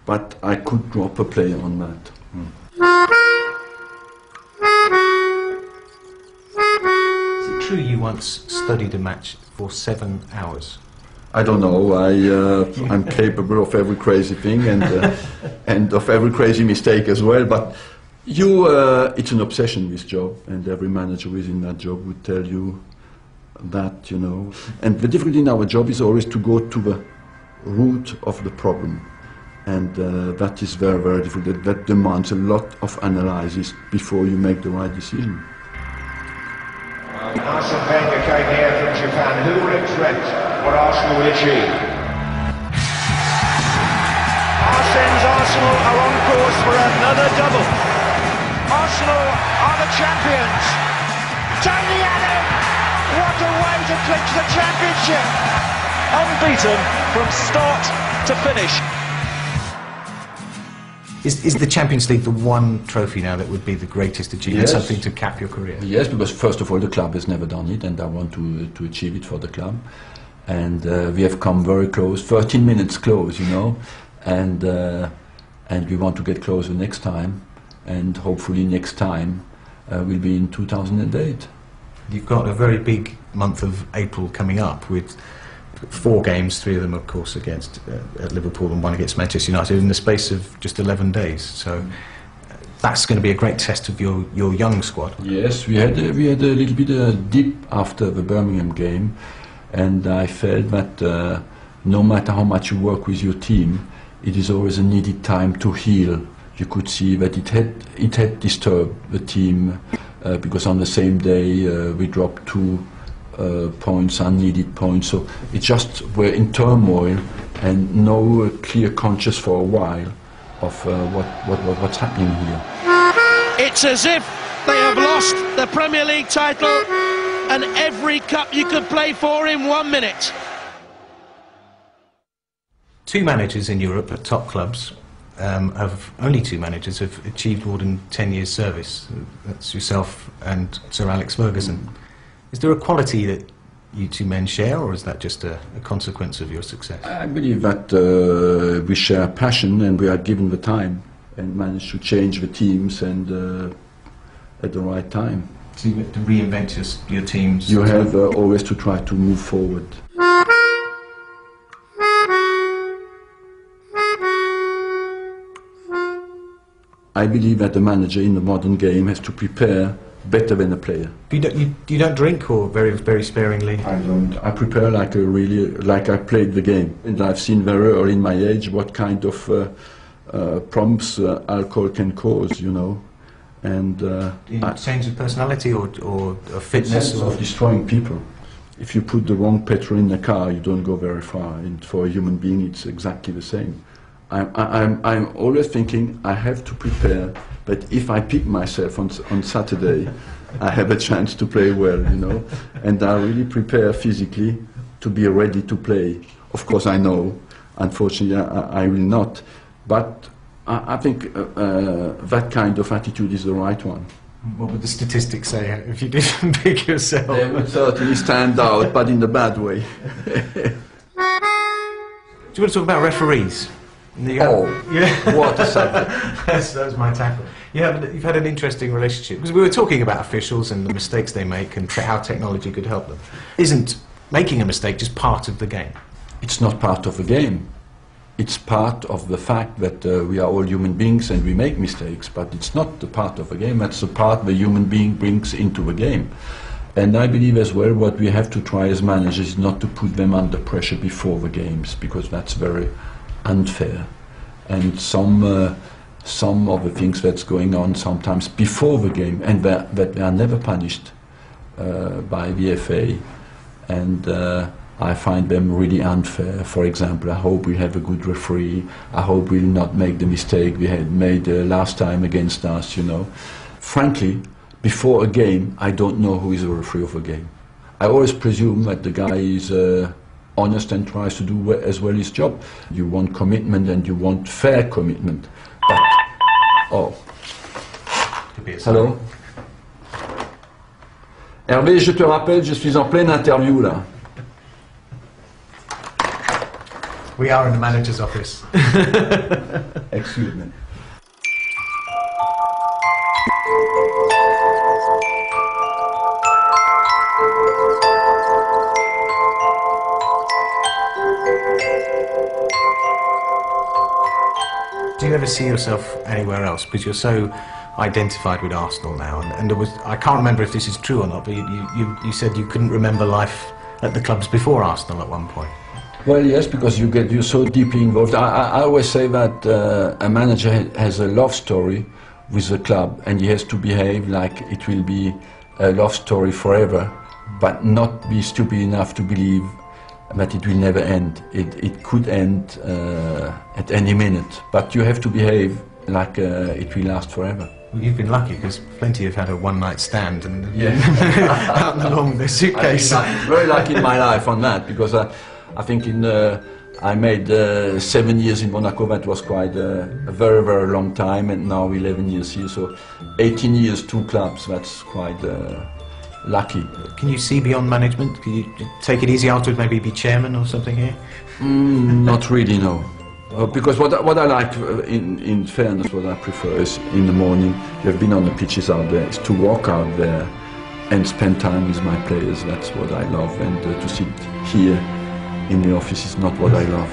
but I could drop a player on that. Is it true you once studied a match for 7 hours? I don't know. I'm capable of every crazy thing and of every crazy mistake as well. But it's an obsession, this job, and every manager who is in that job would tell you that, you know. And the difficulty in our job is always to go to the root of the problem, and that is very, very difficult. That demands a lot of analysis before you make the right decision. Arsene Wenger came here from Japan. Who will expect what Arsenal will achieve? Arsene's Arsenal are on course for another double. Arsenal are the champions. Tony Allen, what a way to clinch the championship. Unbeaten from start to finish. Is the Champions League the one trophy now that would be the greatest achievement, Yes. something to cap your career? Yes, because first of all the club has never done it, and I want to achieve it for the club. And we have come very close, 13 minutes close, you know, and we want to get closer next time, and hopefully next time will be in 2008. You've got a very big month of April coming up with 4 games, 3 of them of course against at Liverpool and 1 against Manchester United in the space of just 11 days. So that's going to be a great test of your young squad. Yes, we had a little bit of a dip after the Birmingham game, and I felt that no matter how much you work with your team, it is always a needed time to heal. You could see that it had disturbed the team because on the same day we dropped 2 points, unneeded points, so it just were in turmoil and no clear conscience for a while of what's happening here. It's as if they have lost the Premier League title and every cup you could play for in 1 minute. 2 managers in Europe at top clubs only 2 managers have achieved more than 10 years service. That's yourself and Sir Alex Ferguson. Is there a quality that you 2 men share, or is that just a consequence of your success? I believe that we share passion, and we are given the time and manage to change the teams and at the right time. To reinvent your teams? You have always to try to move forward. I believe that the manager in the modern game has to prepare better than a player. You don't drink, or very, very sparingly? I don't. I prepare like I played the game, and I've seen very early in my age what kind of problems alcohol can cause, you know. And change of personality or fitness, or of destroying people. If you put the wrong petrol in the car, you don't go very far. And for a human being, it's exactly the same. I'm always thinking I have to prepare, but if I pick myself on Saturday, I have a chance to play well, you know. And I really prepare physically to be ready to play. Of course, I know, unfortunately, I will not. But I think that kind of attitude is the right one. What would the statistics say if you didn't pick yourself? They would certainly stand out, but in the bad way. Do you want to talk about referees? Oh, yeah. What a subject. That was my tackle. You've had an interesting relationship, because we were talking about officials and the mistakes they make and how technology could help them. Isn't making a mistake just part of the game? It's not part of the game. It's part of the fact that we are all human beings and we make mistakes, but it's not the part of the game. That's the part the human being brings into the game. And I believe as well what we have to try as managers is not to put them under pressure before the games, because that's very unfair. And some of the things that's going on sometimes before the game, and that they are never punished by the FA, and I find them really unfair. For example, I hope we have a good referee. I hope we'll not make the mistake we had made last time against us, you know. Frankly, before a game, I don't know who is the referee of a game. I always presume that the guy is honest and tries to do as well his job. You want commitment and you want fair commitment. But, oh. Hello? Hervé, je te rappelle, je suis en pleine interview là. We are in the manager's office. Excuse me. Do you ever see yourself anywhere else? Because you're so identified with Arsenal now, and there was, I can't remember if this is true or not, but you said you couldn't remember life at the clubs before Arsenal at one point. Well, yes, because you're so deeply involved. I always say that a manager has a love story with the club, and he has to behave like it will be a love story forever, but not be stupid enough to believe that it will never end. It could end at any minute, but you have to behave like it will last forever. Well, you've been lucky, because plenty have had a one-night stand and Yeah. out along their suitcase. I've been very lucky in my life on that, because I think I made 7 years in Monaco. That was quite a very, very long time, and now 11 years here, so 18 years, 2 clubs, that's quite lucky. Can you see beyond management? Can you take it easy afterwards, maybe be chairman or something here? Not really, no. Because what I like, in fairness, what I prefer is in the morning, you have been on the pitches out there, is to walk out there and spend time with my players. That's what I love, and to sit here in the office is not what I love.